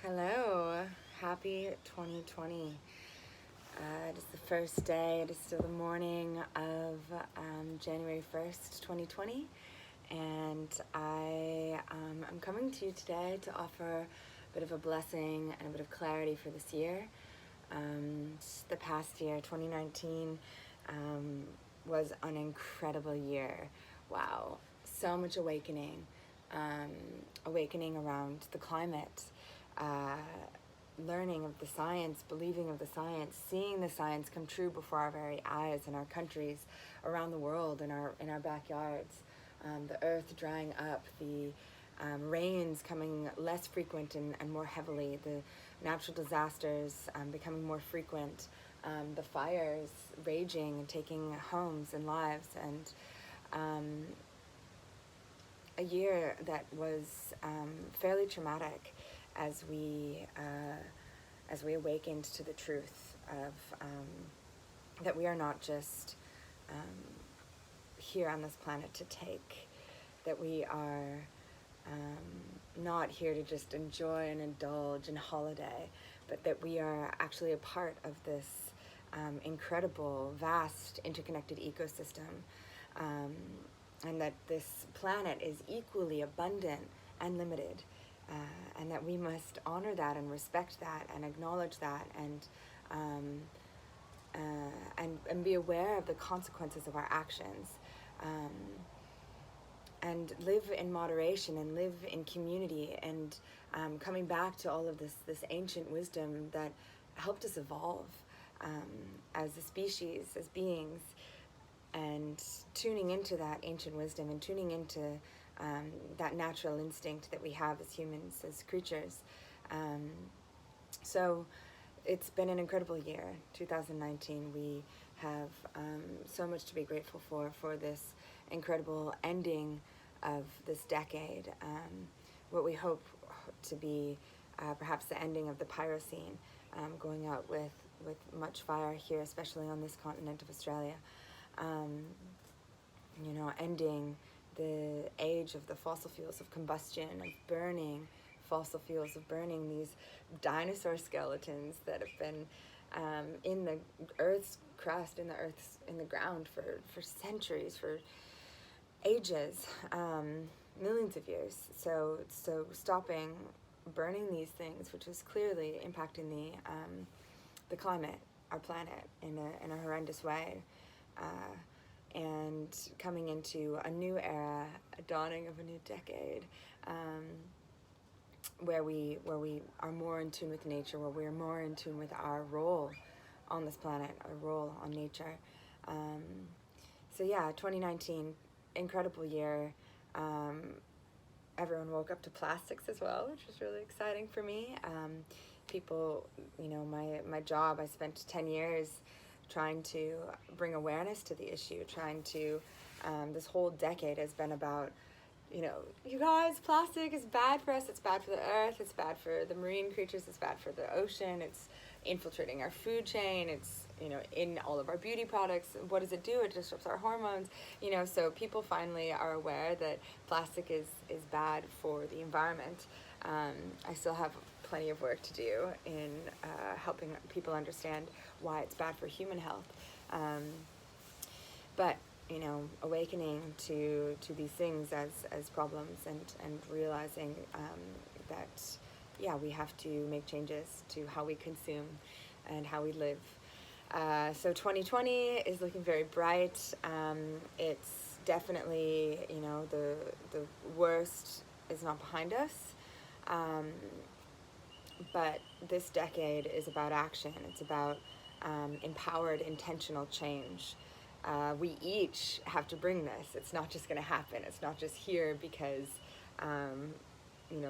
Hello, happy 2020. It is the first day, it is still the morning of January 1st, 2020, and I'm coming to you today to offer a bit of a blessing and a bit of clarity for this year. The past year, 2019, was an incredible year. Wow, so much awakening, awakening around the climate, uh, learning of the science, believing of the science, seeing the science come true before our very eyes in our countries, around the world, in our backyards. The earth drying up, the rains coming less frequent and more heavily, the natural disasters becoming more frequent, the fires raging and taking homes and lives, and a year that was fairly traumatic as we awakened to the truth of that we are not just here on this planet to take, that we are not here to just enjoy and indulge and holiday, but that we are actually a part of this incredible, vast, interconnected ecosystem, and that this planet is equally abundant and limited, and that we must honor that and respect that and acknowledge that, and be aware of the consequences of our actions, and live in moderation and live in community, and coming back to all of this ancient wisdom that helped us evolve as a species, as beings, and tuning into that ancient wisdom and tuning into that natural instinct that we have as humans, as creatures. So it's been an incredible year, 2019. We have so much to be grateful for this incredible ending of this decade, what we hope to be perhaps the ending of the Pyrocene, going out with much fire here, especially on this continent of Australia. Ending the age of the fossil fuels, of combustion, of burning fossil fuels, of burning these dinosaur skeletons that have been in the Earth's crust, in the ground for centuries, for ages, millions of years. So stopping burning these things, which is clearly impacting the climate, our planet, in a horrendous way. And coming into a new era, a dawning of a new decade, where we are more in tune with nature, where we are more in tune with our role on this planet, our role on nature. So yeah, 2019, incredible year. Everyone woke up to plastics as well, which was really exciting for me. People, my job, I spent 10 years trying to bring awareness to the issue, trying to, this whole decade has been about, you guys, plastic is bad for us, it's bad for the earth, it's bad for the marine creatures, it's bad for the ocean, it's infiltrating our food chain, it's, in all of our beauty products. What does it do? It disrupts our hormones, so people finally are aware that plastic is bad for the environment. I still have plenty of work to do in helping people understand why it's bad for human health. But awakening to these things as problems, and realizing that, yeah, we have to make changes to how we consume and how we live. So 2020 is looking very bright. It's definitely, the worst is not behind us. But this decade is about action. It's about empowered, intentional change. We each have to bring this. It's not just going to happen. It's not just here because,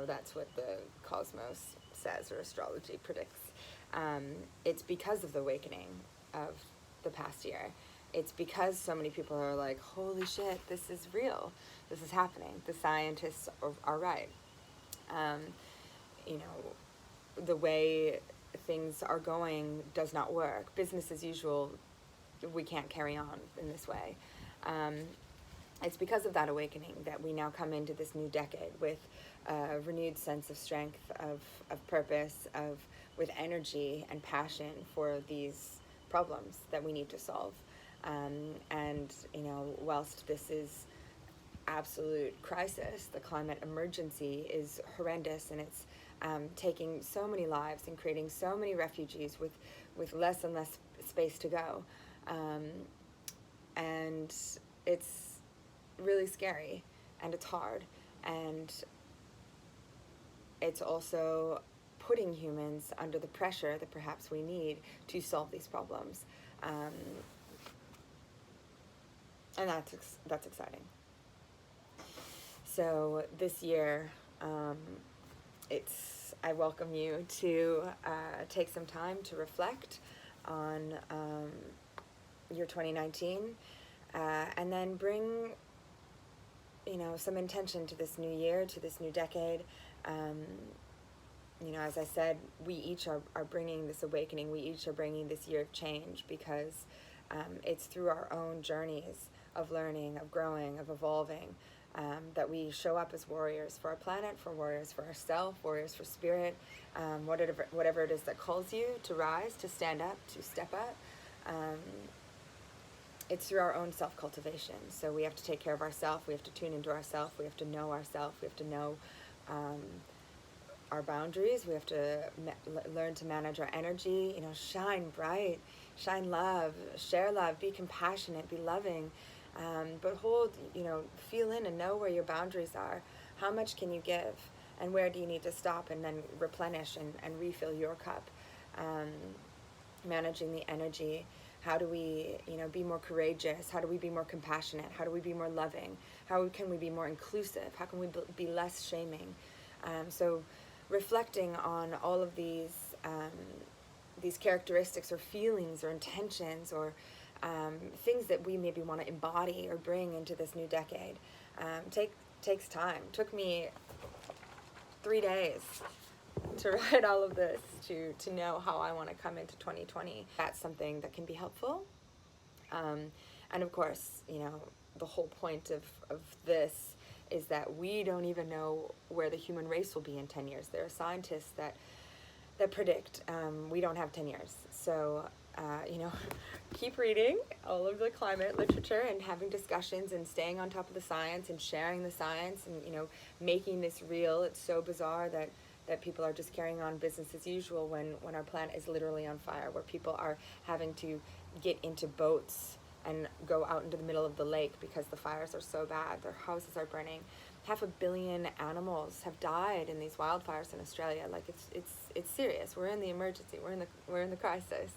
that's what the cosmos says or astrology predicts. It's because of the awakening of the past year. It's because so many people are like, holy shit, this is real. This is happening. The scientists are right. The way things are going does not work. Business as usual, we can't carry on in this way. it's because of that awakening that we now come into this new decade with a renewed sense of strength, of purpose, with energy and passion for these problems that we need to solve. And whilst this is absolute crisis, the climate emergency is horrendous, and it's taking so many lives and creating so many refugees with less and less space to go. And it's really scary, and it's hard, and it's also putting humans under the pressure that perhaps we need to solve these problems. And that's exciting. So this year, I welcome you to take some time to reflect on your 2019, and then bring some intention to this new year, to this new decade. As I said, we each are bringing this awakening. We each are bringing this year of change, because it's through our own journeys of learning, of growing, of evolving, that we show up as warriors for our planet, for warriors for ourselves, warriors for spirit, whatever it is that calls you to rise, to stand up, to step up. It's through our own self-cultivation. So we have to take care of ourselves. We have to tune into ourselves. We have to know ourselves. We have to know our boundaries. We have to learn to manage our energy. Shine bright, shine love, share love, be compassionate, be loving. But feel in and know where your boundaries are. How much can you give? And where do you need to stop and then replenish and refill your cup? Managing the energy. How do we, be more courageous? How do we be more compassionate? How do we be more loving? How can we be more inclusive? How can we be less shaming? So reflecting on all of these characteristics or feelings or intentions or things that we maybe want to embody or bring into this new decade takes time. Took me 3 days to write all of this, to know how I want to come into 2020. That's something that can be helpful. And of course, the whole point of this is that we don't even know where the human race will be in 10 years. There are scientists that predict we don't have 10 years. So, keep reading all of the climate literature and having discussions and staying on top of the science and sharing the science and, making this real. It's so bizarre that people are just carrying on business as usual when our planet is literally on fire, where people are having to get into boats and go out into the middle of the lake because the fires are so bad. Their houses are burning. 500 million animals have died in these wildfires in Australia. Like it's serious. We're in the emergency. We're in the crisis.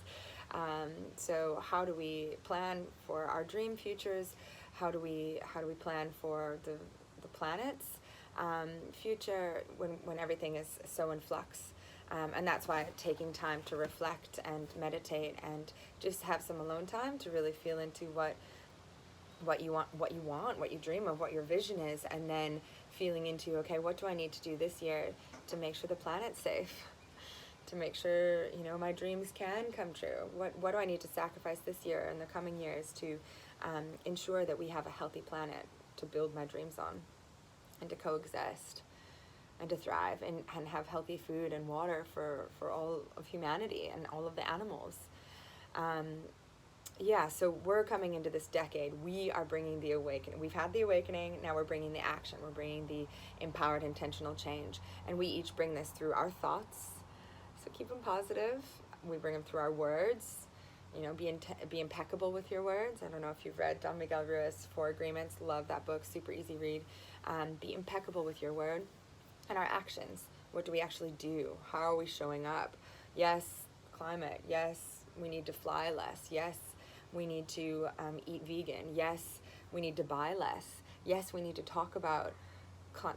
So how do we plan for our dream futures? How do we plan for the planet's future when everything is so in flux? And that's why taking time to reflect and meditate and just have some alone time to really feel into what you want, what you dream of, what your vision is, and then feeling into, okay, what do I need to do this year to make sure the planet's safe, to make sure, my dreams can come true? What do I need to sacrifice this year and the coming years to ensure that we have a healthy planet to build my dreams on and to coexist and to thrive and have healthy food and water for all of humanity and all of the animals. So we're coming into this decade. We are bringing the awakening. We've had the awakening. Now we're bringing the action. We're bringing the empowered, intentional change. And we each bring this through our thoughts. So keep them positive. We bring them through our words. Be impeccable with your words. I don't know if you've read Don Miguel Ruiz's 4 Agreements. Love that book. Super easy read. Be impeccable with your word. And our actions. What do we actually do? How are we showing up? Yes, climate. Yes, we need to fly less. Yes, we need to eat vegan. Yes, we need to buy less. Yes, we need to talk about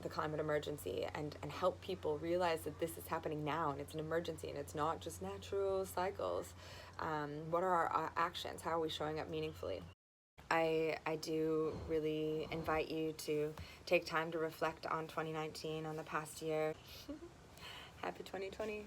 the climate emergency and help people realize that this is happening now and it's an emergency and it's not just natural cycles. What are our actions? How are we showing up meaningfully? I do really invite you to take time to reflect on 2019, on the past year. Happy 2020.